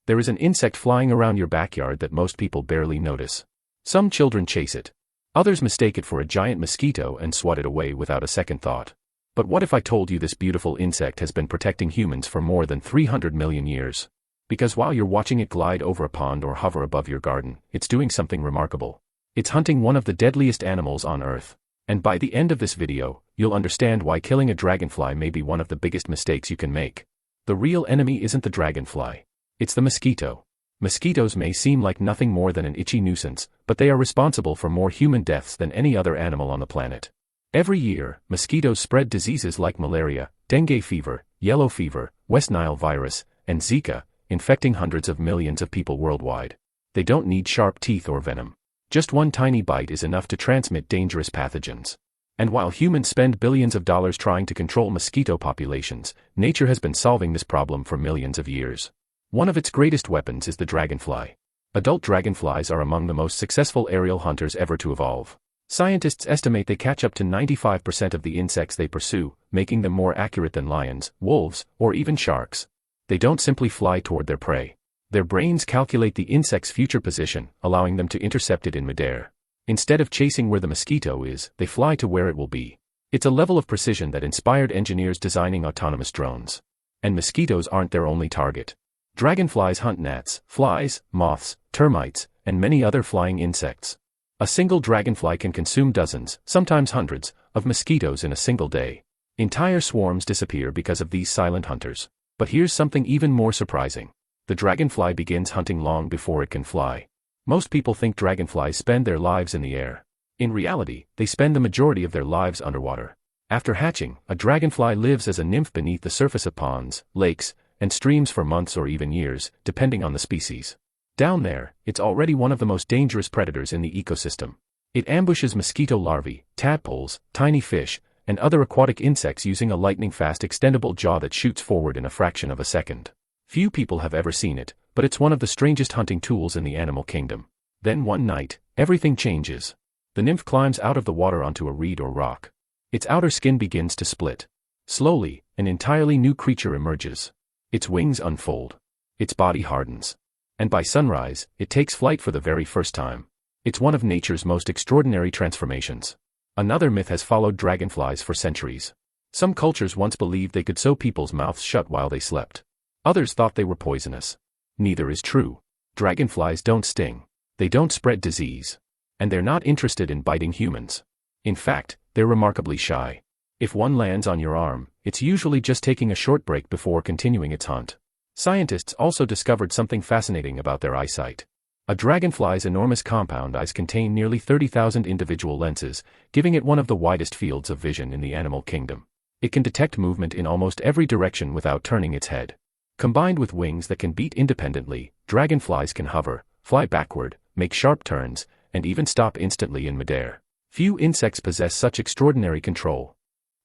There is an insect flying around your backyard that most people barely notice. Some children chase it. Others mistake it for a giant mosquito and swat it away without a second thought. But what if I told you this beautiful insect has been protecting humans for more than 300 million years? Because while you're watching it glide over a pond or hover above your garden, it's doing something remarkable. It's hunting one of the deadliest animals on Earth. And by the end of this video, you'll understand why killing a dragonfly may be one of the biggest mistakes you can make. The real enemy isn't the dragonfly. It's the mosquito. Mosquitoes may seem like nothing more than an itchy nuisance, but they are responsible for more human deaths than any other animal on the planet. Every year, mosquitoes spread diseases like malaria, dengue fever, yellow fever, West Nile virus, and Zika, infecting hundreds of millions of people worldwide. They don't need sharp teeth or venom. Just one tiny bite is enough to transmit dangerous pathogens. And while humans spend billions of dollars trying to control mosquito populations, nature has been solving this problem for millions of years. One of its greatest weapons is the dragonfly. Adult dragonflies are among the most successful aerial hunters ever to evolve. Scientists estimate they catch up to 95% of the insects they pursue, making them more accurate than lions, wolves, or even sharks. They don't simply fly toward their prey. Their brains calculate the insect's future position, allowing them to intercept it in midair. Instead of chasing where the mosquito is, they fly to where it will be. It's a level of precision that inspired engineers designing autonomous drones. And mosquitoes aren't their only target. Dragonflies hunt gnats, flies, moths, termites, and many other flying insects. A single dragonfly can consume dozens, sometimes hundreds, of mosquitoes in a single day. Entire swarms disappear because of these silent hunters. But here's something even more surprising. The dragonfly begins hunting long before it can fly. Most people think dragonflies spend their lives in the air. In reality, they spend the majority of their lives underwater. After hatching, a dragonfly lives as a nymph beneath the surface of ponds, lakes, and streams for months or even years, depending on the species. Down there, it's already one of the most dangerous predators in the ecosystem. It ambushes mosquito larvae, tadpoles, tiny fish, and other aquatic insects using a lightning-fast extendable jaw that shoots forward in a fraction of a second. Few people have ever seen it, but it's one of the strangest hunting tools in the animal kingdom. Then one night, everything changes. The nymph climbs out of the water onto a reed or rock. Its outer skin begins to split. Slowly, an entirely new creature emerges. Its wings unfold. Its body hardens. And by sunrise, it takes flight for the very first time. It's one of nature's most extraordinary transformations. Another myth has followed dragonflies for centuries. Some cultures once believed they could sew people's mouths shut while they slept. Others thought they were poisonous. Neither is true. Dragonflies don't sting. They don't spread disease. And they're not interested in biting humans. In fact, they're remarkably shy. If one lands on your arm, it's usually just taking a short break before continuing its hunt. Scientists also discovered something fascinating about their eyesight. A dragonfly's enormous compound eyes contain nearly 30,000 individual lenses, giving it one of the widest fields of vision in the animal kingdom. It can detect movement in almost every direction without turning its head. Combined with wings that can beat independently, dragonflies can hover, fly backward, make sharp turns, and even stop instantly in midair. Few insects possess such extraordinary control.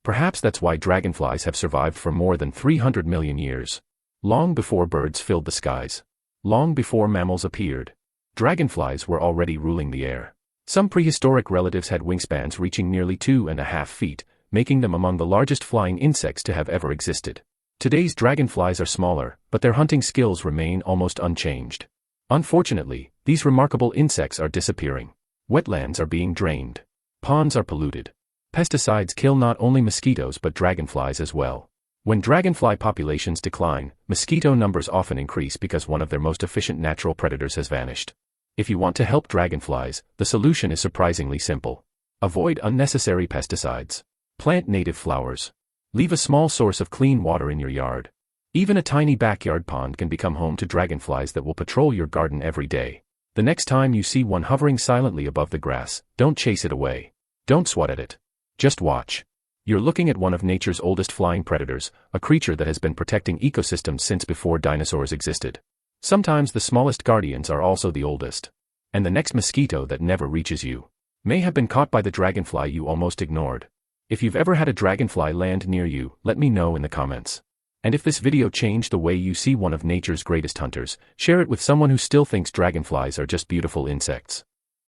Perhaps that's why dragonflies have survived for more than 300 million years. Long before birds filled the skies. Long before mammals appeared. Dragonflies were already ruling the air. Some prehistoric relatives had wingspans reaching nearly 2.5 feet, making them among the largest flying insects to have ever existed. Today's dragonflies are smaller, but their hunting skills remain almost unchanged. Unfortunately, these remarkable insects are disappearing. Wetlands are being drained. Ponds are polluted. Pesticides kill not only mosquitoes but dragonflies as well. When dragonfly populations decline, mosquito numbers often increase because one of their most efficient natural predators has vanished. If you want to help dragonflies, the solution is surprisingly simple. Avoid unnecessary pesticides. Plant native flowers. Leave a small source of clean water in your yard. Even a tiny backyard pond can become home to dragonflies that will patrol your garden every day. The next time you see one hovering silently above the grass, don't chase it away. Don't swat at it. Just watch. You're looking at one of nature's oldest flying predators, a creature that has been protecting ecosystems since before dinosaurs existed. Sometimes the smallest guardians are also the oldest. And the next mosquito that never reaches you may have been caught by the dragonfly you almost ignored. If you've ever had a dragonfly land near you, let me know in the comments. And if this video changed the way you see one of nature's greatest hunters, share it with someone who still thinks dragonflies are just beautiful insects.